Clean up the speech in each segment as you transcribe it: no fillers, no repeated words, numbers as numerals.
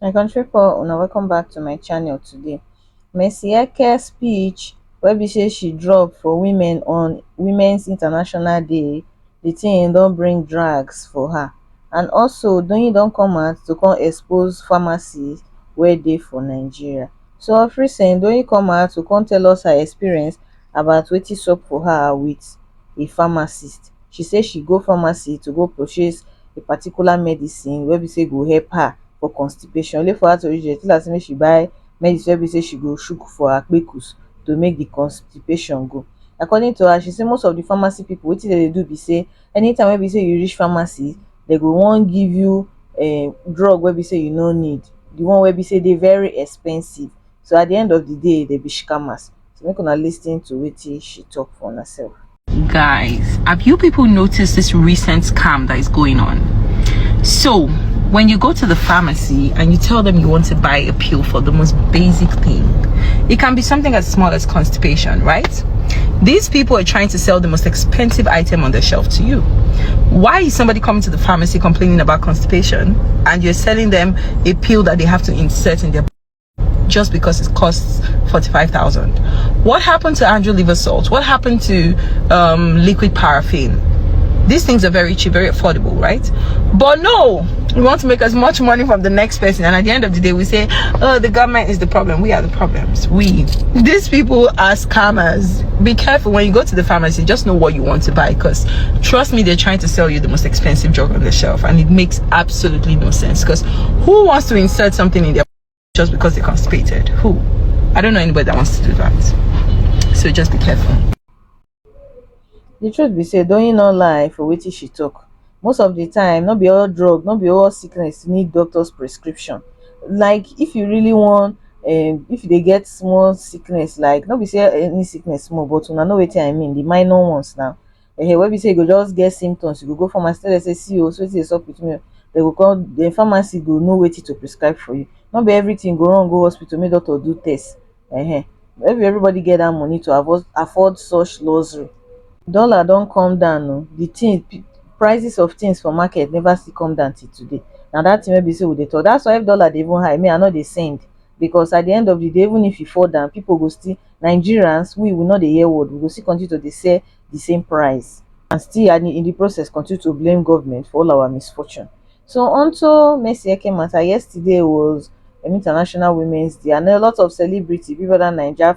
My country pipu, una welcome back to my channel today. Mercy Eke speech wey be say she drop for women on Women's International Day, the thing don bring drags for her. And also Doyin don come out to come expose pharmacies wey dey for Nigeria. So of recent, Doyin come out to come tell us her experience about wetin sup for her with a pharmacist. She say she go pharmacy to go purchase a particular medicine wey be say go help her for constipation. Only for her to reach there, tell her say make she buy medicine wey be say she go chook for her kpekus to make the constipation go. According to her, she say most of the pharmacy people wetin dem dey do be say anytime wey be say you reach pharmacy, dem go wan give you drug wey be say you no need, the one wey be say dey very expensive. So at the end of the day, dem be scammers. So make una lis ten to wetin she talk for una sef. Guys, have you people noticed this recent scam that is going on? So when you go to the pharmacy and you tell them you want to buy a pill for the most basic thing, it can be something as small as constipation, right? These people are trying to sell the most expensive item on the shelf to you. Why is somebody coming to the pharmacy complaining about constipation and you're selling them a pill that they have to insert in their just because it costs 45,000? What happened to Andrew liver salt? What happened to liquid paraffin? These things are very cheap, very affordable, right? But no, we want to make as much money from the next person, and at the end of the day we say, oh, the government is the problem. We are the problems. These people are scammers. Be careful when you go to the pharmacy. Just know what you want to buy, because trust me, they're trying to sell you the most expensive drug on the shelf, and it makes absolutely no sense. Because who wants to insert something in their just because they're constipated? Who? I don't know anybody that wants to do that. So just be careful. The truth be say Doyin no lie for wetin she talk. Most of the time, no be all drug, no be all sickness need doctor's prescription. Like if you really want, if you dey get small sickness, like no be say any sickness small, but una know wetin I mean, the minor ones now. Wey be say you go just get symptoms, you go go pharmacy, tell dem say see o, so wetin dey sup with me o. Dem go come, the pharmacy go know wetin to prescribe for you. No be everything go run go hospital make doctor do test. Everybody get that money to afford such luxury. Dollar don come down o. The thing, prices of things for market never still come down till today. Na that thing wey be say we dey talk. That's why if dollar dey even high, me I no dey send, because at the end of the day, even if e fall down, people go still, Nigerians, we no dey hear word, we go still continue to dey sell the same price, and still in the process continue to blame government for all our misfortune. So onto Mercy Eke matter, yesterday was International Women's Day, and a lot of celebrity, Big Brother Naija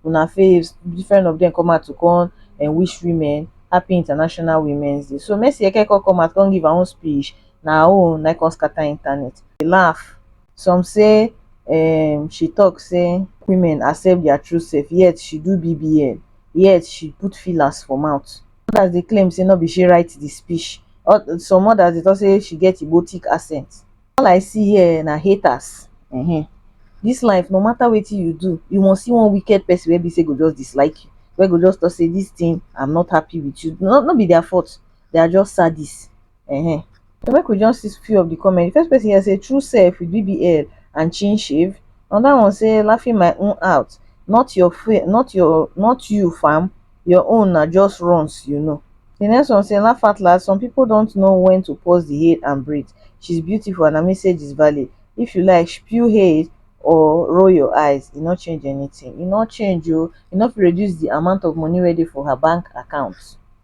una faves, different of them come out to come and wish women happy International Women's Day. So Mercy Eke come out come give her own speech. Na her own na come scatter internet. They laugh. Some say she talk say women accept their true self, yet she do BBN, yet she put fillers for mouth. Others dey claim say no be she write the speech. Some others dey talk say she get Igbotic accent. All I see here na haters. This life, no matter wetin you do, you must see one wicked person wey be say go just dislike you, wey go just talk say this thing I'm not happy with you. No be their fault, they are just sadists. So make we just see few of the comment. The first person here say true self with BBL and chin shave. Another one say laughing my own out, not you fam, your own na just runs, you know. The next one say laugh at last, some people don't know when to pause the hate and breathe. She's beautiful and her message is valid. If you like spew hate or roll your eyes, e no change anything. E no change o. E no fit reduce the amount of money wey dey for her bank account.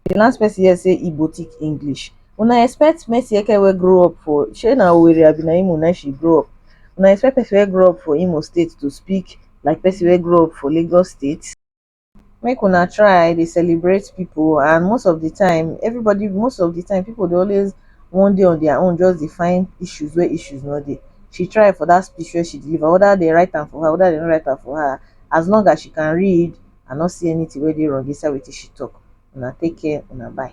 The last person here say Igbotic English. Una expect Mercy Eke wey grow up for, shey na Owerri abi na Imo na she grow up? Una expect person wey grow up for Imo State to speak like person wey grow up for Lagos State? Make una try dey celebrate people, and most of the time people dey always wan dey on their own, just dey find issues where issues no dey. She try for that speech where she deliver, whether they write am for her, whether they no write am for her, as long as she can read and not see anything wey dey wrong inside wetin she talk. Una take care, una bye.